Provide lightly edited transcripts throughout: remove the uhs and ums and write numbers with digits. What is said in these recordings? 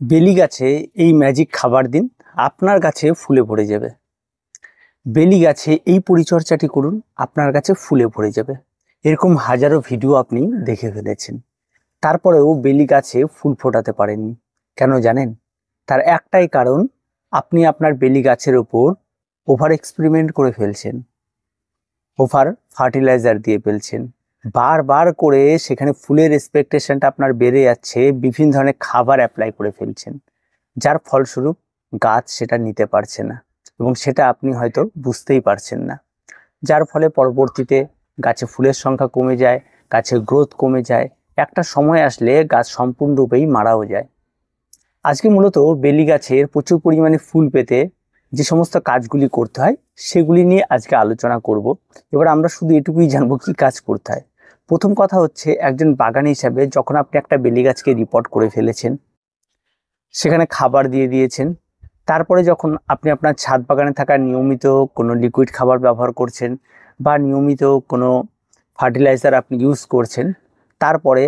বেলি গাছে এই ম্যাজিক খাবার দিন, আপনার গাছে ফুলে ভরে যাবে। বেলি গাছে এই পরিচর্যাটি করুন, আপনার গাছে ফুলে ভরে যাবে। এরকম হাজারো ভিডিও আপনি দেখে ফেলেছেন, তারপরেও বেলি গাছে ফুল ফোটাতে পারেননি। কেন জানেন? তার একটাই কারণ, আপনি আপনার বেলি গাছের ওপর ওভার এক্সপেরিমেন্ট করে ফেলছেন, ওভার ফার্টিলাইজার দিয়ে ফেলছেন। বারবার করে সেখানে ফুলের এক্সপেকটেশনটা আপনার বেড়ে যাচ্ছে, বিভিন্ন ধরনের খাবার অ্যাপ্লাই করে ফেলছেন, যার ফলস্বরূপ গাছ সেটা নিতে পারছে না এবং সেটা আপনি হয়তো বুঝতেই পারছেন না। যার ফলে পরবর্তীতে গাছে ফুলের সংখ্যা কমে যায়, গাছের গ্রোথ কমে যায়, একটা সময় আসলে গাছ সম্পূর্ণরূপেই মারাও যায়। আজকে মূলত বেলি গাছের প্রচুর পরিমাণে ফুল পেতে যে সমস্ত কাজগুলি করতে হয় সেগুলি নিয়ে আজকে আলোচনা করব। এবার আমরা শুধু এটুকুই জানবো কি কাজ করতে হয়। প্রথম কথা হচ্ছে, একজন বাগানি হিসাবে যখন আপনি একটা বেলি গাছকে রিপোর্ট করে ফেলেছেন, সেখানে খাবার দিয়ে দিয়েছেন, তারপরে যখন আপনি আপনার ছাদ বাগানে থাকা নিয়মিত কোনো লিকুইড খাবার ব্যবহার করছেন বা নিয়মিত কোনো ফার্টিলাইজার আপনি ইউজ করছেন, তারপরে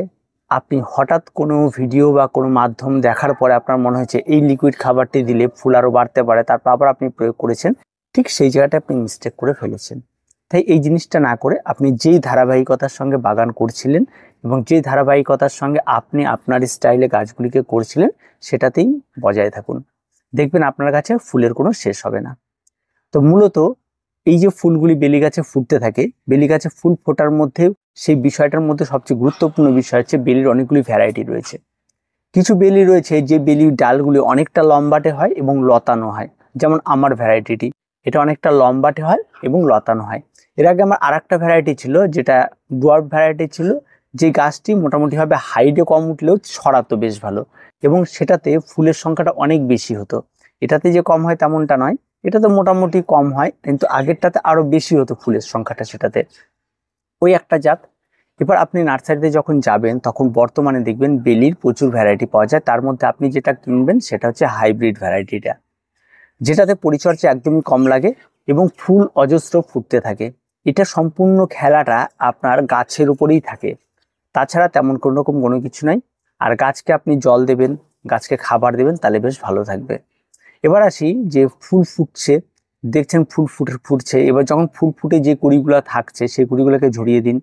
আপনি হঠাৎ কোনো ভিডিও বা কোনো মাধ্যম দেখার পরে আপনার মনে হয়েছে এই লিকুইড খাবারটি দিলে ফুল আরও বাড়তে পারে, তারপর আবার আপনি প্রয়োগ করেছেন, ঠিক সেই জায়গাটা আপনি মিস্টেক করে ফেলেছেন। তাই এই জিনিসটা না করে আপনি যেই ধারাবাহিকতার সঙ্গে বাগান করছিলেন এবং যেই ধারাবাহিকতার সঙ্গে আপনি আপনার স্টাইলে গাছগুলিকে করছিলেন সেটাতেই বজায় থাকুন। দেখবেন আপনার কাছে ফুলের কোনো শেষ হবে না। তো মূলত এই যে ফুলগুলি বেলি গাছে ফুটতে থাকে, বেলি গাছে ফুল ফোটার মধ্যে সেই বিষয়টার মধ্যে সবচেয়ে গুরুত্বপূর্ণ বিষয় হচ্ছে বেলির অনেকগুলি ভ্যারাইটি রয়েছে। কিছু বেলি রয়েছে যে বেলির ডালগুলি অনেকটা লম্বাটে হয় এবং লতানো হয়, যেমন আমার ভ্যারাইটিটি, এটা অনেকটা লম্বাটে হয় এবং লতানো হয়। এর আগে আমার আরেকটা ভ্যারাইটি ছিল যেটা ডোয়ার্ফ ভ্যারাইটি ছিল, যে গাছটি মোটামুটিভাবে হাইটে কম উঠলেও ছড়াতো বেশ ভালো এবং সেটাতে ফুলের সংখ্যাটা অনেক বেশি হতো। এটাতে যে কম হয় তেমনটা নয়, এটাতে মোটামুটি কম হয়, কিন্তু আগেরটাতে আরো বেশি হতো ফুলের সংখ্যাটা সেটাতে। ওই একটা জাত। এবার আপনি নার্সারিতে যখন যাবেন তখন বর্তমানে দেখবেন বেলির প্রচুর ভ্যারাইটি পাওয়া যায়, তার মধ্যে আপনি যেটা কিনবেন সেটা হচ্ছে হাইব্রিড ভ্যারাইটিটা, যেটাতে পরিচর্যা একদমই কম লাগে এবং ফুল অজস্র ফুটতে থাকে। এটা সম্পূর্ণ খেলাটা আপনার গাছের উপরেই থাকে, তাছাড়া তেমন কোনো রকম কোনো কিছু নাই। আর গাছকে আপনি জল দেবেন, গাছকে খাবার দেবেন, তাহলে বেশ ভালো থাকবে। এবার আসি, যে ফুল ফুটছে, দেখছেন ফুল ফুটছে, এবার যখন ফুল ফুটে যে কুড়িগুলো থাকছে সেই কুড়িগুলোকে ঝরিয়ে দিন।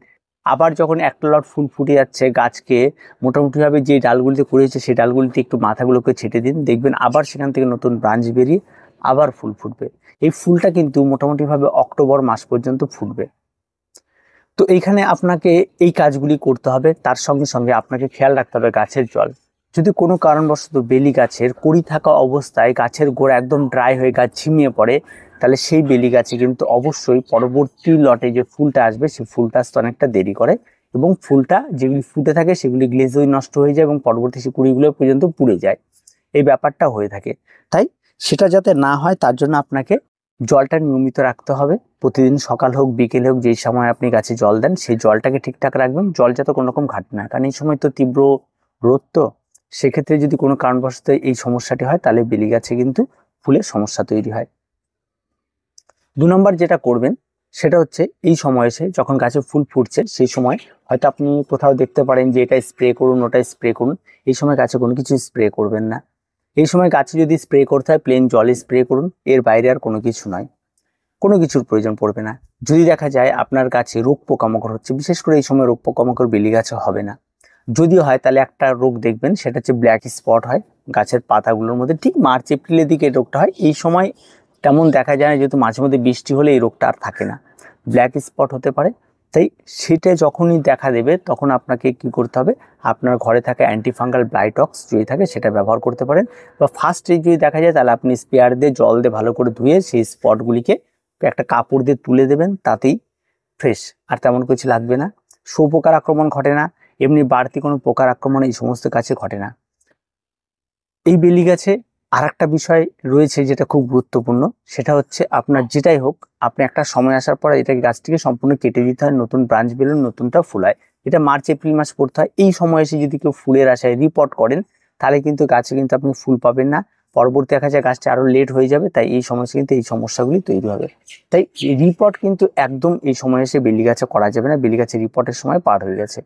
আবার যখন একটা লট ফুল ফুটে যাচ্ছে, গাছকে মোটামুটিভাবে যে ডালগুলিতে কুড়িয়েছে সেই ডালগুলিতে একটু মাথাগুলোকে ছেটে দিন, দেখবেন আবার সেখান থেকে নতুন ব্রাঞ্চ বেরিয়ে আবার ফুল ফুটবে। এই ফুলটা কিন্তু মোটামুটিভাবে অক্টোবর মাস পর্যন্ত ফুটবে। তো এইখানে আপনাকে এই কাজগুলি করতে হবে, তার সঙ্গে সঙ্গে আপনাকে খেয়াল রাখতে হবে গাছের জল। যদি কোনো কারণবশত বেলি গাছের কড়ি থাকা অবস্থায় গাছের গোড়া একদম ড্রাই হয়ে গাছ ঝিমিয়ে পড়ে, তাহলে সেই বেলি গাছে কিন্তু অবশ্যই পরবর্তী লটে যে ফুলটা আসবে সেই ফুলটা আসতে অনেকটা দেরি করে এবং ফুলটা যেগুলি ফুটে থাকে সেগুলি গ্লেজই নষ্ট হয়ে যায় এবং পরবর্তী সেই কুড়িগুলো পর্যন্ত পুড়ে যায়। এই ব্যাপারটা হয়ে থাকে। তাই সেটা যাতে না হয় তার জন্য আপনাকে জলটা নিয়মিত রাখতে হবে। প্রতিদিন সকাল হোক বিকেল হোক যেই সময় আপনি গাছে জল দেন সেই জলটাকে ঠিকঠাক রাখবেন, জল যাতে কোনো রকম ঘাটে না, কারণ এই সময় তো তীব্র রোদ, তো সেক্ষেত্রে যদি কোনো কারণবশত এই সমস্যাটি হয় তাহলে বেলি গাছে কিন্তু ফুলের সমস্যা তৈরি হয়। 2 নম্বর যেটা করবেন সেটা হচ্ছে, এই সময় এসে যখন গাছে ফুল ফুটছে সেই সময় হয়তো আপনি কোথাও দেখতে পারেন যে এটা স্প্রে করুন ওটা স্প্রে করুন, এই সময় গাছে কোনো কিছু স্প্রে করবেন না। এই সময় গাছে যদি স্প্রে করতে হয় প্লেন জলে স্প্রে করুন, এর বাইরে আর কোনো কিছু নয়, কোনো কিছুর প্রয়োজন পড়বে না। যদি দেখা যায় আপনার গাছে রোগ পোকামাকড় হচ্ছে, বিশেষ করে এই সময় রোগ পোকামাকড় বেলি গাছে হবে না, যদিও হয় তাহলে একটা রোগ দেখবেন, সেটা হচ্ছে ব্ল্যাক স্পট হয় গাছের পাতাগুলোর মধ্যে, ঠিক মার্চ এপ্রিলের দিকে রোগটা হয়। এই সময় তেমন দেখা যায় না, যেহেতু মাঝে মধ্যে বৃষ্টি হলে এই রোগটা আর থাকে না, ব্ল্যাক স্পট হতে পারে। তাই সেটা যখনই দেখা দেবে তখন আপনাকে কি করতে হবে, আপনার ঘরে থাকা অ্যান্টিফাঙ্গাল ব্লাইটক্স যদি থাকে সেটা ব্যবহার করতে পারেন, বা ফার্স্ট যদি দেখা যায় তাহলে আপনি স্পেয়ার দিয়ে জল দিয়ে ভালো করে ধুয়ে সেই স্পটগুলিকে একটা কাপড় দিয়ে তুলে দেবেন, তাতেই ফ্রেশ। আর তেমন কিছু লাগবে না, শুঁয়োপোকার আক্রমণ ঘটে না, এমনি বাড়তি কোনো পোকার আক্রমণ এই সমস্ত গাছে ঘটে না। এই বেলি গাছে আর একটা বিষয় রয়েছে যেটা খুব গুরুত্বপূর্ণ, সেটা হচ্ছে আপনার যেটাই হোক, আপনি একটা সময় আসার পরে এটা গাছটিকে সম্পূর্ণ কেটে দিতে হয়, নতুন ব্রাঞ্চ বেরোন, নতুনটা ফুলায়। এটা মার্চ এপ্রিল মাস পড়তে হয়। এই সময় এসে যদি কেউ ফুলের আশায় রিপোর্ট করেন তাহলে কিন্তু গাছে কিন্তু আপনি ফুল পাবেন না, পরবর্তী দেখা যায় গাছটা আরো লেট হয়ে যাবে। তাই এই সময় কিন্তু এই সমস্যাগুলি তৈরি হবে। তাই রিপোর্ট কিন্তু একদম এই সময় এসে বেলি গাছে করা যাবে না, বেলি গাছে রিপোর্টের সময় পার হয়ে গেছে।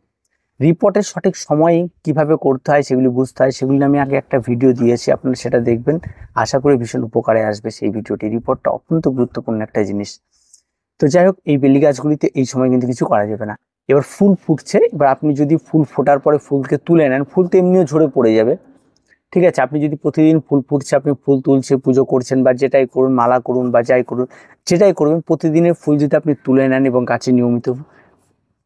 রিপোর্টের সঠিক সময়ে কিভাবে করতে হয় সেগুলি বুঝতে হয়, সেগুলি আমি আগে একটা ভিডিও দিয়েছি, আপনারা সেটা দেখবেন। আশা করি ভীষণ উপকারে আসবে সেই ভিডিওটি। রিপোর্টটা অত্যন্ত গুরুত্বপূর্ণ একটা জিনিস। তো যাই হোক, এই বেলি গাছগুলিতে এই সময় কিন্তু কিছু করা যাবে না। এবার ফুল ফুটছে, এবার আপনি যদি ফুল ফোটার পরে ফুলকে তুলে নেন, ফুল তো এমনিও ঝরে পড়ে যাবে, ঠিক আছে। আপনি যদি প্রতিদিন ফুল ফুটছে আপনি ফুল তুলছে পুজো করছেন বা যেটাই করুন, মালা করুন বা যাই করুন, যেটাই করবেন, প্রতিদিনের ফুল যদি আপনি তুলে নেন এবং গাছে নিয়মিত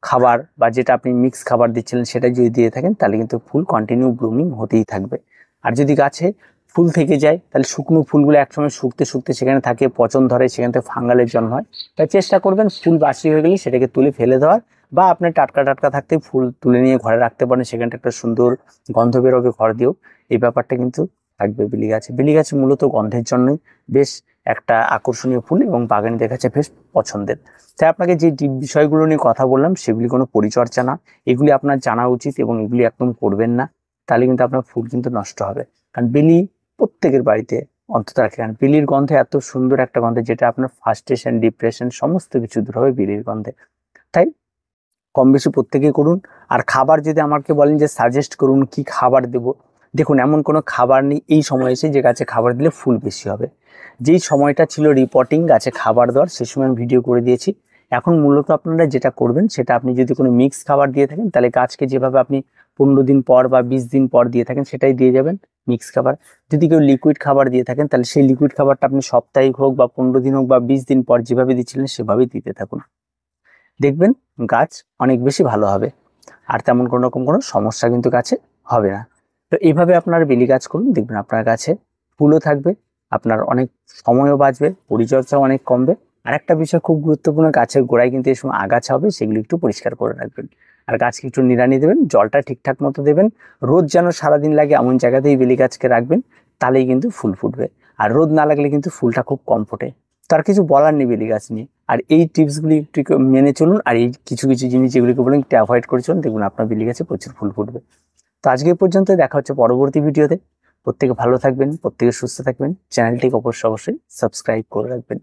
খাবার বা যেটা আপনি মিক্স খাবার দিচ্ছিলেন সেটা যদি দিয়ে থাকেন, তাহলে কিন্তু ফুল কন্টিনিউ ব্লুমিং হতেই থাকবে। আর যদি গাছে ফুল থেকে যায়, তাহলে শুকনো ফুলগুলো একসময় শুকতে শুকতে সেখানে থাকে, পচন ধরে, সেখান থেকে ফাঙ্গালের জন্ম হয়। তাই চেষ্টা করবেন ফুল বাসি হয়ে গেলে সেটাকে তুলে ফেলে দেওয়ার, বা আপনি টাটকা টাটকা থাকতে ফুল তুলে নিয়ে ঘরে রাখতে পারেন, সেখানটা একটা সুন্দর গন্ধ বেরোবে ঘর দিয়েও। এই ব্যাপারটা কিন্তু থাকবে বেলি গাছে। বেলি গাছ মূলত গন্ধের জন্যই বেশ একটা আকর্ষণীয় ফুল এবং বাগানীদের কাছে বেশ পছন্দের। তাই আপনাকে যে বিষয়গুলো নিয়ে কথা বললাম সেগুলি কোনো পরিচর্যা না, এগুলি আপনার জানা উচিত এবং এগুলি একদম করবেন না, তাহলে কিন্তু আপনার ফুল কিন্তু নষ্ট হবে। কারণ বেলি প্রত্যেকের বাড়িতে অন্তত রাখে, কারণ বেলির গন্ধে এত সুন্দর একটা গন্ধে, যেটা আপনার ফার্স্ট্রেশন, ডিপ্রেশন সমস্ত কিছু দূর হবে বেলির গন্ধে। তাই কম বেশি প্রত্যেকেই করুন। আর খাবার যদি আমাকে বলেন যে সাজেস্ট করুন কি খাবার দেব, দেখুন এমন কোনো খাবার নেই এই সময় এসে যে গাছে খাবার দিলে ফুল বেশি হবে। যেই সময়টা ছিল রিপোর্টিং গাছে খাবার দেওয়ার, সেই সময় আমি ভিডিও করে দিয়েছি। এখন মূলত আপনারা যেটা করবেন সেটা, আপনি যদি কোনো মিক্স খাবার দিয়ে থাকেন তাহলে গাছকে যেভাবে আপনি 15 দিন পর বা 20 দিন পর দিয়ে থাকেন সেটাই দিয়ে যাবেন মিক্স খাবার। যদি কেউ লিকুইড খাবার দিয়ে থাকেন তাহলে সেই লিকুইড খাবারটা আপনি সাপ্তাহিক হোক বা 15 দিন হোক বা 20 দিন পর যেভাবে দিচ্ছিলেন সেভাবেই দিতে থাকুন, দেখবেন গাছ অনেক বেশি ভালো হবে। আর তেমন কোনো রকম কোনো সমস্যা কিন্তু গাছে হবে না। তো এইভাবে আপনারা বেলি গাছ করুন, দেখবেন আপনার গাছে ফুলও থাকবে, আপনার অনেক সময়ও বাঁচবে, পরিচর্যাও অনেক কমবে। আর একটা বিষয় খুব গুরুত্বপূর্ণ, গাছের গোড়ায় কিন্তু এই সময় আগাছা হবে, সেগুলো একটু পরিষ্কার করে রাখবেন। আর গাছকে একটু নিড়ানি দেবেন, জলটা ঠিকঠাক মতো দেবেন। রোদ যেন সারাদিন লাগে এমন জায়গাতেই বেলি গাছকে রাখবেন, তাহলেই কিন্তু ফুল ফুটবে। আর রোদ না লাগলে কিন্তু ফুলটা খুব কম ফোটে। তার কিছু বলার নেই বেলি গাছ নিয়ে। আর এই টিপসগুলি একটু মেনে চলুন, আর এই কিছু কিছু জিনিস যেগুলিকে বলেন একটু অ্যাভয়েড করে চলুন, দেখুন আপনার বেলি গাছে প্রচুর ফুল ফুটবে। তো আজকে পর্যন্ত, দেখা হচ্ছে পরবর্তী ভিডিওতে। প্রত্যেকে ভালো থাকবেন, প্রত্যেকে সুস্থ থাকবেন, চ্যানেলটিকে অবশ্যই সাবস্ক্রাইব করে রাখবেন।